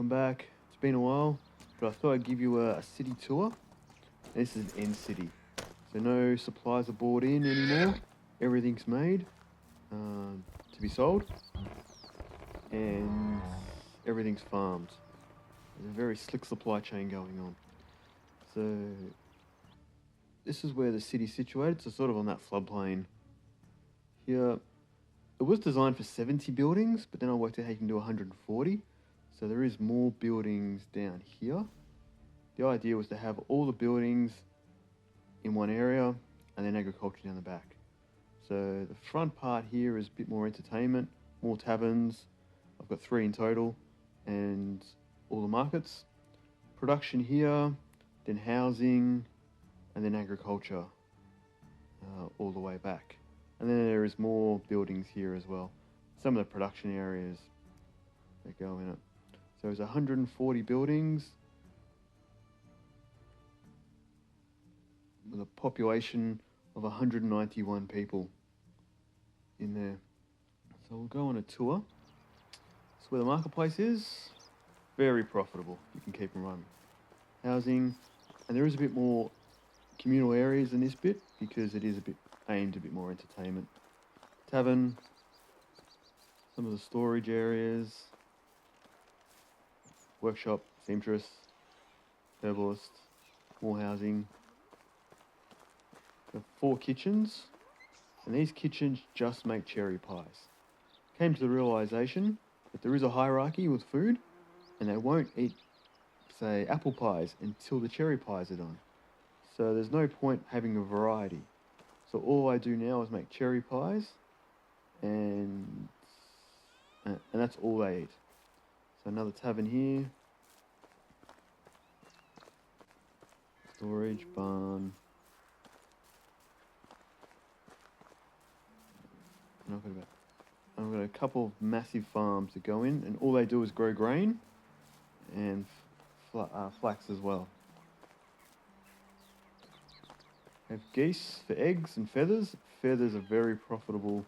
welcome back. It's been a while, but I thought I'd give you a city tour. This is an end city, so no supplies are bought in anymore. Everything's made to be sold, and everything's farmed. There's a very slick supply chain going on. So this is where the city's situated, so sort of on that floodplain. Here, it was designed for 70 buildings, but then I worked out how you can do 140. So there is more buildings down here. The idea was to have all the buildings in one area and then agriculture down the back. So the front part here is a bit more entertainment, more taverns. I've got 3 in total, and all the markets. Production here, then housing, and then agriculture all the way back. And then there is more buildings here as well. Some of the production areas that go in it. So there's 140 buildings with a population of 191 people in there. So we'll go on a tour. That's where the marketplace is. Very profitable. You can keep them running. Housing, and there is a bit more communal areas in this bit because it is a bit aimed a bit more entertainment. Tavern, some of the storage areas, workshop, seamstress, herbalist, more housing. We have 4 kitchens, and these kitchens just make cherry pies. Came to the realization that there is a hierarchy with food, and they won't eat, say, apple pies until the cherry pies are done. So there's no point having a variety. So all I do now is make cherry pies, and that's all they eat. So another tavern here. Storage, barn. And I've got a couple of massive farms that go in, and all they do is grow grain and flax as well. I have geese for eggs and feathers. Feathers are very profitable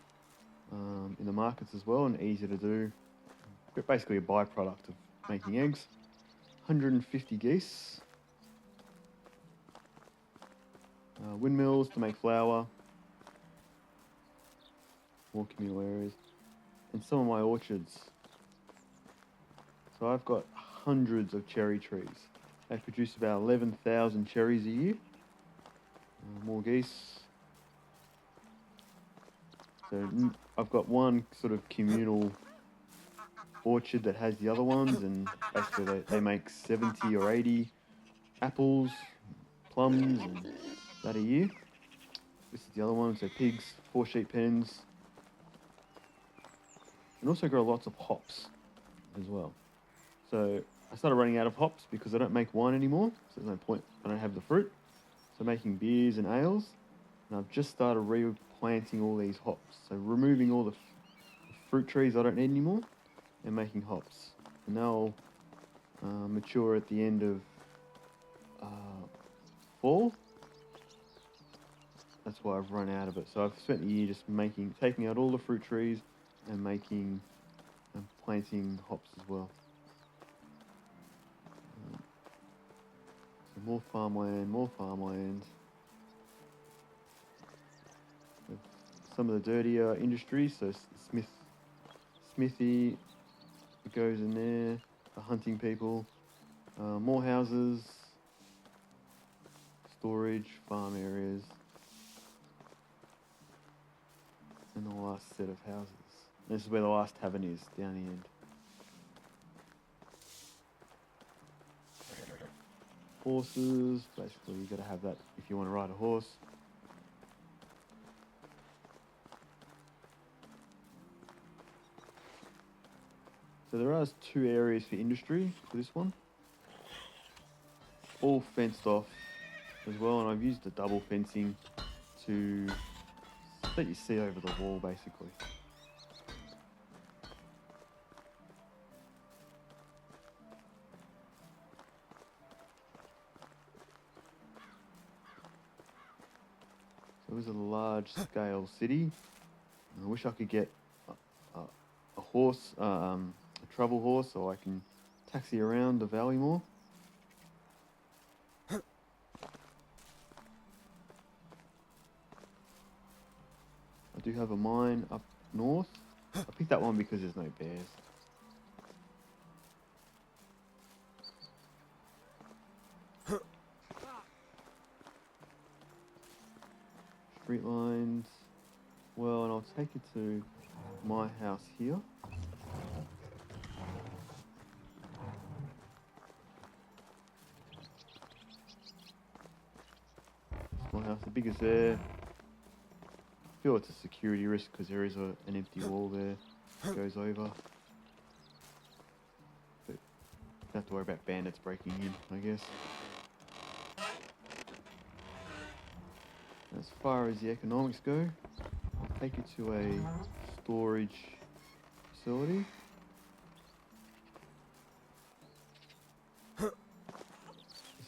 in the markets as well and easy to do. Basically a byproduct of making eggs. 150 geese. Windmills to make flour. More communal areas. And some of my orchards. So I've got hundreds of cherry trees. They produce about 11,000 cherries a year. More geese. So I've got one sort of communal orchard that has the other ones, and basically they make 70 or 80 apples, plums, and that a year. This is the other one, so pigs, 4 sheep pens. And also grow lots of hops as well. So I started running out of hops because I don't make wine anymore, so there's no point, I don't have the fruit. So making beers and ales, and I've just started replanting all these hops. So removing all the fruit trees I don't need anymore and making hops. And they'll mature at the end of fall. That's why I've run out of it. So I've spent the year just taking out all the fruit trees and making and planting hops as well. So more farmland. Some of the dirtier industries, so smithy goes in there for hunting people. More houses, storage, farm areas, and the last set of houses. This is where the last tavern is, down the end. Horses, basically you've got to have that if you want to ride a horse. So there are 2 areas for industry for this one. All fenced off as well, and I've used the double fencing to let you see over the wall basically. So it was a large scale city. I wish I could get a horse, a travel horse, so I can taxi around the valley more. I do have a mine up north. I picked that one because there's no bears. Street lines. Well, and I'll take you to my house here. My house, the biggest there. I feel it's a security risk because there is an empty wall there that goes over. But don't have to worry about bandits breaking in, I guess. As far as the economics go, I'll take you to a storage facility. This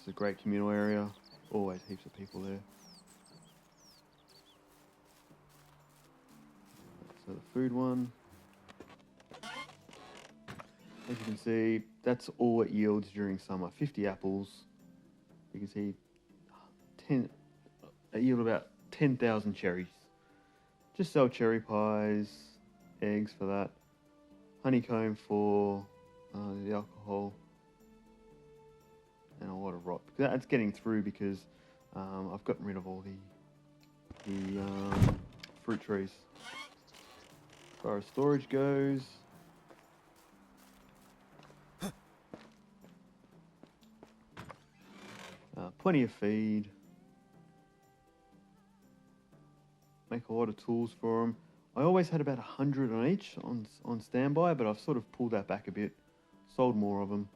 is a great communal area. Always heaps of people there. So the food one. As you can see, that's all it yields during summer. 50 apples. You can see it yield about 10,000 cherries. Just sell cherry pies, eggs for that, honeycomb for the alcohol, and a lot of rot. That's getting through because I've gotten rid of all the fruit trees. As far as storage goes, plenty of feed. Make a lot of tools for them. I always had about 100 on each on standby, but I've sort of pulled that back a bit. Sold more of them.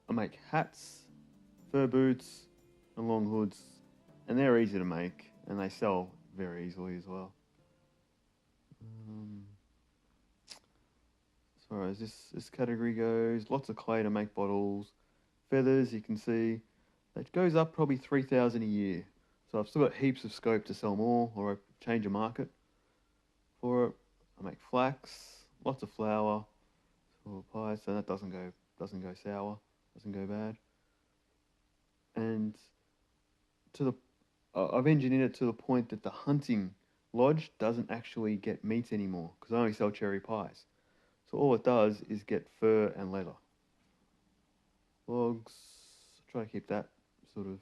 I make hats, fur boots, and long hoods, and they're easy to make, and they sell very easily as well. As far as this category goes, lots of clay to make bottles. Feathers, you can see, that goes up probably 3,000 a year. So I've still got heaps of scope to sell more, or I change a market for it. I make flax, lots of flour for pies, so that doesn't go sour, doesn't go bad. And I've engineered it to the point that the hunting lodge doesn't actually get meat anymore because I only sell cherry pies. So all it does is get fur and leather. Logs, try to keep that sort of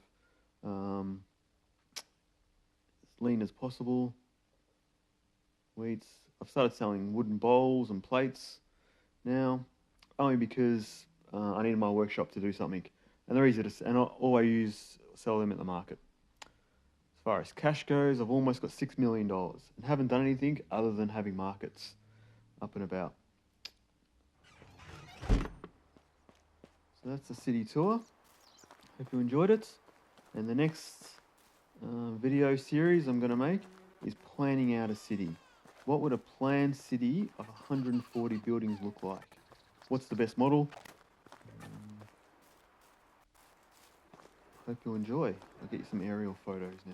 as lean as possible. Wheats. I've started selling wooden bowls and plates now, only because I need my workshop to do something, and they're easy to and all I sell them at the market. As far as cash goes, I've almost got $6 million and haven't done anything other than having markets up and about. So that's the city tour. Hope you enjoyed it. And the next video series I'm going to make is planning out a city. What would a planned city of 140 buildings look like? What's the best model? Hope you enjoy. I'll get you some aerial photos now.